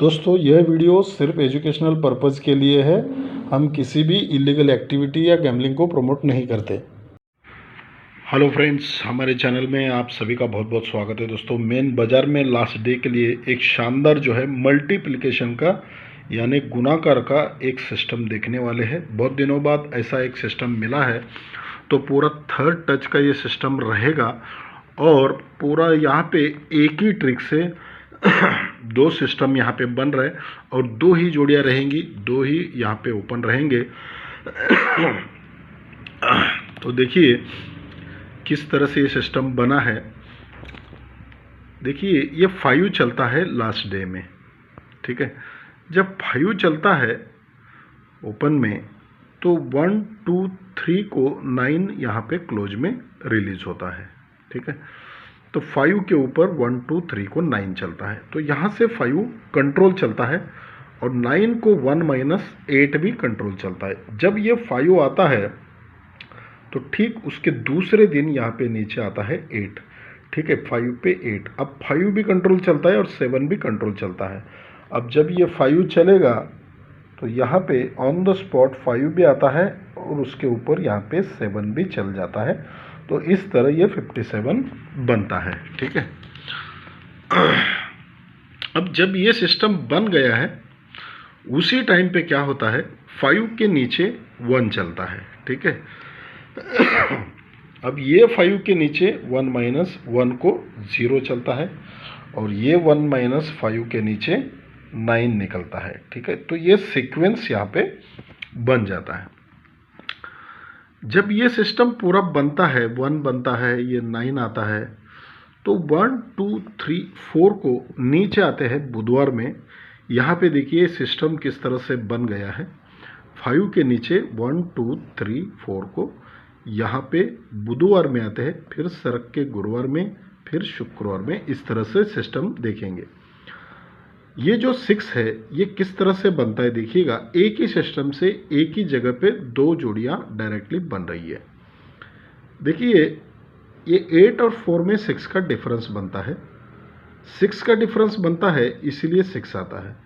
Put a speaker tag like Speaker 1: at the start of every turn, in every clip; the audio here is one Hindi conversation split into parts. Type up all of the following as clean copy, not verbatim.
Speaker 1: दोस्तों यह वीडियो सिर्फ एजुकेशनल पर्पज़ के लिए है। हम किसी भी इलीगल एक्टिविटी या गैम्बलिंग को प्रमोट नहीं करते। हेलो फ्रेंड्स, हमारे चैनल में आप सभी का बहुत बहुत स्वागत है। दोस्तों मेन बाज़ार में लास्ट डे के लिए एक शानदार जो है मल्टीप्लिकेशन का यानी गुणाकार का एक सिस्टम देखने वाले हैं। बहुत दिनों बाद ऐसा एक सिस्टम मिला है, तो पूरा थर्ड टच का ये सिस्टम रहेगा और पूरा यहाँ पे एक ही ट्रिक से दो सिस्टम यहाँ पे बन रहे और दो ही जोड़ियाँ रहेंगी, दो ही यहाँ पे ओपन रहेंगे। तो देखिए किस तरह से ये सिस्टम बना है। देखिए ये 5 चलता है लास्ट डे में, ठीक है। जब 5 चलता है ओपन में तो 1 2 3 को 9 यहाँ पे क्लोज में रिलीज होता है, ठीक है। तो 5 के ऊपर 1 2 3 को 9 चलता है, तो यहाँ से 5 कंट्रोल चलता है और 9 को 1 - 8 भी कंट्रोल चलता है। जब ये 5 आता है तो ठीक उसके दूसरे दिन यहाँ पे नीचे आता है 8, ठीक है। 5 पे 8, अब 5 भी कंट्रोल चलता है और 7 भी कंट्रोल चलता है। अब जब ये 5 चलेगा तो यहाँ पे ऑन द स्पॉट 5 भी आता है और उसके ऊपर यहाँ पे 7 भी चल जाता है। तो इस तरह ये 57 बनता है, ठीक है। अब जब ये सिस्टम बन गया है उसी टाइम पे क्या होता है, 5 के नीचे 1 चलता है, ठीक है। अब ये 5 के नीचे 1 - 1 को 0 चलता है और ये 1 - 5 के नीचे 9 निकलता है, ठीक है। तो ये सीक्वेंस यहाँ पे बन जाता है। जब ये सिस्टम पूरा बनता है, 1 बनता है, ये 9 आता है, तो 1 2 3 4 को नीचे आते हैं बुधवार में। यहाँ पे देखिए सिस्टम किस तरह से बन गया है। 5 के नीचे 1 2 3 4 को यहाँ पे बुधवार में आते हैं, फिर सरक के गुरुवार में, फिर शुक्रवार में। इस तरह से सिस्टम देखेंगे। ये जो 6 है ये किस तरह से बनता है देखिएगा। एक ही सिस्टम से एक ही जगह पे दो जोड़ियाँ डायरेक्टली बन रही है। देखिए ये 8 और 4 में 6 का डिफरेंस बनता है, 6 का डिफरेंस बनता है इसीलिए 6 आता है।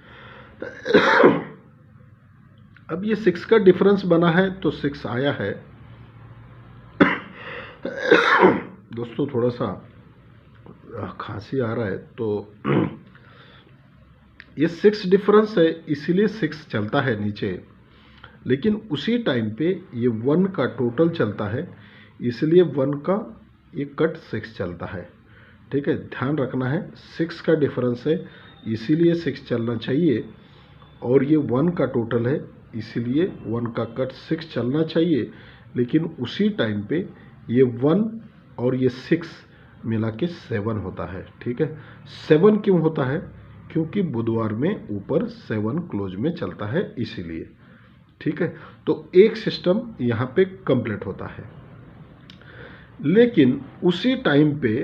Speaker 1: अब ये 6 का डिफरेंस बना है तो 6 आया है। दोस्तों थोड़ा सा खांसी आ रहा है, तो ये 6 डिफरेंस है इसीलिए 6 चलता है नीचे, लेकिन उसी टाइम पे ये 1 का टोटल चलता है इसलिए 1 का ये कट 6 चलता है, ठीक है। ध्यान रखना है 6 का डिफरेंस है इसीलिए 6 चलना चाहिए और ये 1 का टोटल है इसीलिए 1 का कट 6 चलना चाहिए, लेकिन उसी टाइम पे ये 1 और ये 6 मिला के 7 होता है, ठीक है। 7 क्यों होता है, क्योंकि बुधवार में ऊपर 7 क्लोज में चलता है इसीलिए, ठीक है। तो एक सिस्टम यहाँ पे कंप्लीट होता है, लेकिन उसी टाइम पे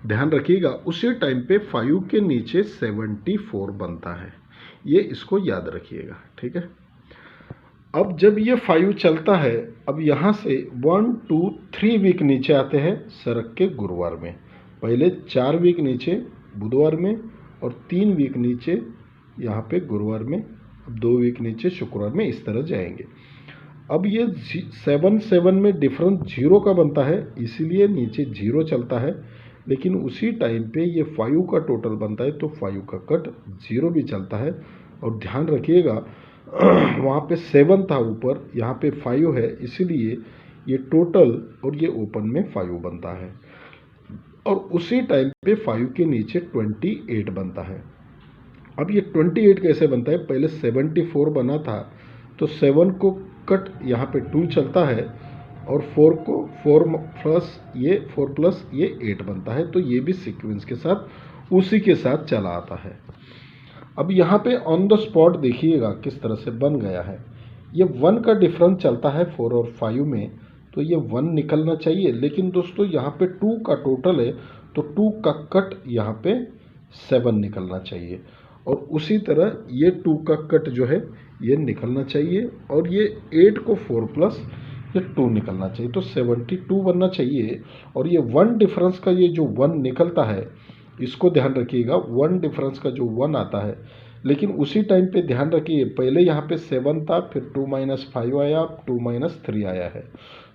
Speaker 1: ध्यान रखिएगा, उसी टाइम पे 5 के नीचे 74 बनता है। ये इसको याद रखिएगा, ठीक है। अब जब ये 5 चलता है, अब यहाँ से 1 2 3 वीक नीचे आते हैं सरक के गुरुवार में। पहले 4 वीक नीचे बुधवार में और 3 वीक नीचे यहाँ पे गुरुवार में, अब 2 वीक नीचे शुक्रवार में, इस तरह जाएंगे। अब ये 7 में डिफरेंस 0 का बनता है इसीलिए नीचे 0 चलता है, लेकिन उसी टाइम पे ये 5 का टोटल बनता है तो 5 का कट 0 भी चलता है। और ध्यान रखिएगा वहाँ पे 7 था ऊपर, यहाँ पे 5 है इसीलिए ये टोटल और ये ओपन में 5 बनता है। और उसी टाइम पे 5 के नीचे 28 बनता है। अब ये 28 कैसे बनता है, पहले 74 बना था तो 7 को कट यहाँ पे 2 चलता है और 4 को 4 प्लस ये 8 बनता है। तो ये भी सीक्वेंस के साथ उसी के साथ चला आता है। अब यहाँ पे ऑन द स्पॉट देखिएगा किस तरह से बन गया है। ये 1 का डिफरेंस चलता है 4 और 5 में, तो ये 1 निकलना चाहिए, लेकिन दोस्तों यहाँ पे 2 का टोटल है तो 2 का कट यहाँ पे 7 निकलना चाहिए और उसी तरह ये 2 का कट जो है ये निकलना चाहिए और ये 8 को 4 प्लस ये 2 निकलना चाहिए, तो 72 बनना चाहिए। और ये 1 डिफरेंस का ये जो 1 निकलता है इसको ध्यान रखिएगा, 1 डिफरेंस का जो 1 आता है, लेकिन उसी टाइम पे ध्यान रखिए पहले यहाँ पे 7 था, फिर 2 - 5 आया, 2 - 3 आया है,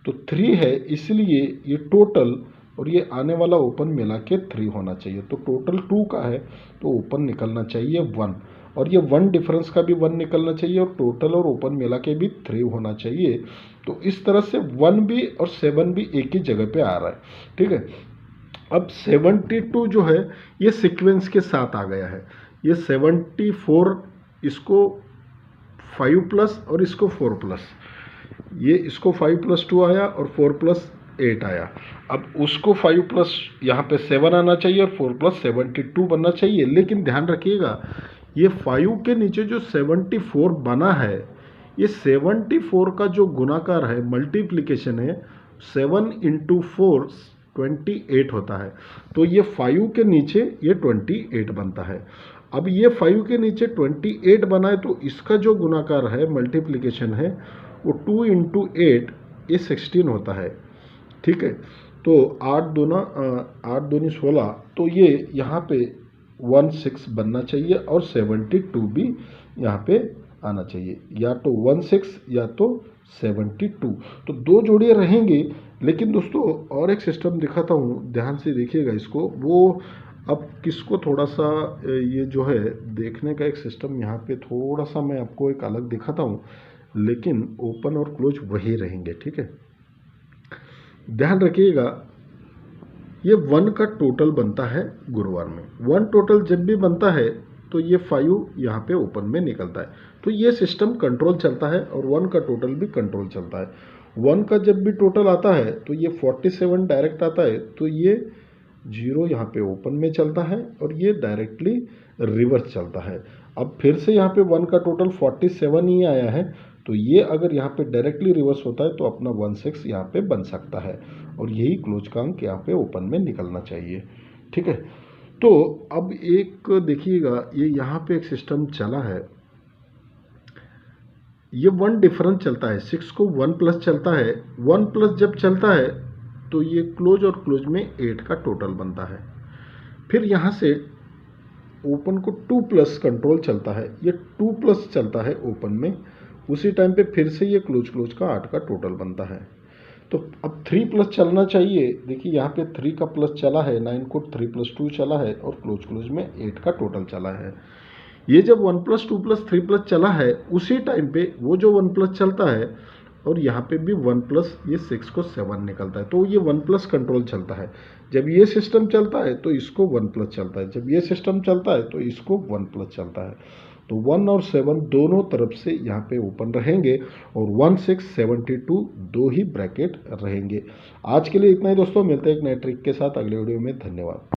Speaker 1: तो 3 है, इसलिए ये टोटल और ये आने वाला ओपन मिला के 3 होना चाहिए। तो टोटल 2 का है तो ओपन निकलना चाहिए 1, और ये 1 डिफरेंस का भी 1 निकलना चाहिए, और टोटल और ओपन मिला के भी 3 होना चाहिए। तो इस तरह से 1 भी और 7 भी एक ही जगह पे आ रहा है, ठीक है। अब 72 जो है ये सीक्वेंस के साथ आ गया है, ये 74 इसको 5 प्लस और इसको 4 प्लस, ये इसको 5 + 2 आया और 4 + 8 आया। अब उसको 5 प्लस यहाँ पे 7 आना चाहिए और 4 + 72 बनना चाहिए। लेकिन ध्यान रखिएगा ये 5 के नीचे जो 74 बना है, ये 74 का जो गुणाकार है, मल्टीप्लिकेशन है, 7 × 4 28 होता है। तो ये 5 के नीचे ये 28 बनता है। अब ये 5 के नीचे 28 बना है, तो इसका जो गुणाकार है, मल्टीप्लिकेशन है, वो 2 × 8 ये 16 होता है, ठीक है। तो 8 दूनी 16, तो ये यहाँ पे 16 बनना चाहिए और 72 भी यहाँ पे आना चाहिए, या तो 16 या तो 72, तो 2 जोड़ियाँ रहेंगी। लेकिन दोस्तों और एक सिस्टम दिखाता हूँ, ध्यान से देखिएगा इसको। वो अब किसको थोड़ा सा ये जो है देखने का एक सिस्टम यहाँ पे थोड़ा सा मैं आपको एक अलग दिखाता हूँ, लेकिन ओपन और क्लोज वही रहेंगे, ठीक है। ध्यान रखिएगा ये 1 का टोटल बनता है गुरुवार में, 1 टोटल जब भी बनता है तो ये 5 यहाँ पे ओपन में निकलता है। तो ये सिस्टम कंट्रोल चलता है और 1 का टोटल भी कंट्रोल चलता है। 1 का जब भी टोटल आता है तो ये 47 डायरेक्ट आता है, तो ये 0 यहाँ पे ओपन में चलता है और ये डायरेक्टली रिवर्स चलता है। अब फिर से यहाँ पे 1 का टोटल 47 ही आया है, तो ये अगर यहाँ पे डायरेक्टली रिवर्स होता है तो अपना 16 यहाँ पे बन सकता है, और यही क्लोज का अंक यहाँ पे ओपन में निकलना चाहिए, ठीक है। तो अब एक देखिएगा, ये यहाँ पे एक सिस्टम चला है, ये 1 डिफरेंस चलता है, 6 को 1 प्लस चलता है, 1 प्लस जब चलता है तो ये क्लोज और क्लोज में 8 का टोटल बनता है। फिर यहाँ से ओपन को 2 प्लस कंट्रोल चलता है, ये 2 प्लस चलता है ओपन में, उसी टाइम पे फिर से ये क्लोज का 8 का टोटल बनता है। तो अब 3 प्लस चलना चाहिए, देखिए यहाँ पे 3 का प्लस चला है, 9 को 3 + 2 चला है और क्लोज में 8 का टोटल चला है। ये जब 1 + 2 + 3 प्लस चला है, उसी टाइम पे वो जो 1 प्लस चलता है, और यहाँ पे भी 1 प्लस, ये 6 को 7 निकलता है, तो ये 1 प्लस कंट्रोल चलता है। जब ये सिस्टम चलता है तो इसको 1 प्लस चलता है, जब ये सिस्टम चलता है तो इसको 1 प्लस चलता है। तो 1 और 7 दोनों तरफ से यहाँ पे ओपन रहेंगे, और 16, 72 दो ही ब्रैकेट रहेंगे। आज के लिए इतना ही दोस्तों, मिलते हैं एक नए ट्रिक के साथ अगले वीडियो में। धन्यवाद।